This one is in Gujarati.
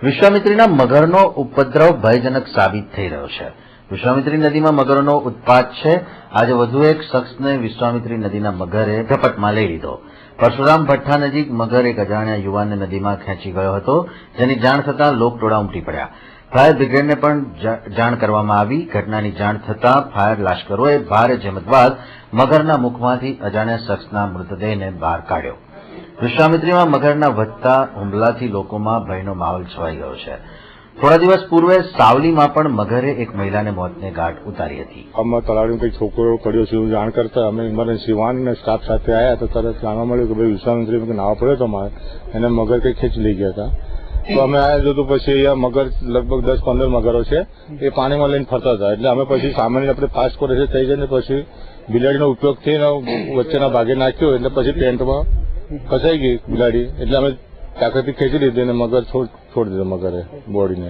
વિશ્વામિત્રીના મગરનો ઉપદ્રવ ભયજનક સાબિત થઈ રહ્યો છે. વિશ્વામિત્રી નદીમાં મગરનો ઉત્પાત છે. આજે વધુ એક શખ્સને વિશ્વામિત્રી નદીના મગરે ઝપટમાં લઈ લીધો. પરશુરામ ભઠ્ઠા નજીક મગર એક અજાણ્યા યુવાનને નદીમાં ખેંચી ગયો હતો, જેની જાણ થતાં લોકટોળા ઉમટી પડ્યા. ફાયર બ્રિગેડને પણ જાણ કરવામાં આવી. ઘટનાની જાણ થતાં ફાયર લાશ્કરોએ ભારે જહેમત બાદ મગરના મુખમાંથી અજાણ્યા શખ્સના મૃતદેહને બહાર કાઢ્યો. વિશ્વામિત્રીમાં મગરના વધતા હુમલાથી લોકોમાં ભયનો માહોલ છવાઈ ગયો છે. થોડા દિવસ પૂર્વે સાવલીમાં પણ મગરે એક મહિલાને મોતને ઘાટ ઉતારી હતી. અમે તલાવડી કઈ છોકરો પડ્યો છે એવું જાણ કરતા અમે ઇમરજન્સી વાન ને સ્ટાફ સાથે આવ્યા તો તરત જાણવા મળ્યું કે ભાઈ વિશ્વામિત્રી નાવા પડ્યો તો મારે એને મગર કઈ ખેંચી લઈ ગયા હતા. તો અમે આવ્યા જોતું પછી અહીંયા મગર લગભગ 10-15 મગરો છે એ પાણીમાં લઈને ફરતા હતા. એટલે અમે પછી સામાન્ય આપણે ફાસ્ટ કરે છે થઈ જાય ને પછી બિલાડીનો ઉપયોગ થઈને વચ્ચેના ભાગે નાખ્યો એટલે પછી પેન્ટમાં ફસાઈ ગઈ બિલાડી એટલે અમે તાકાતથી ખેંચી લીધી અને મગર છોડી દીધો મગરે બોડીને.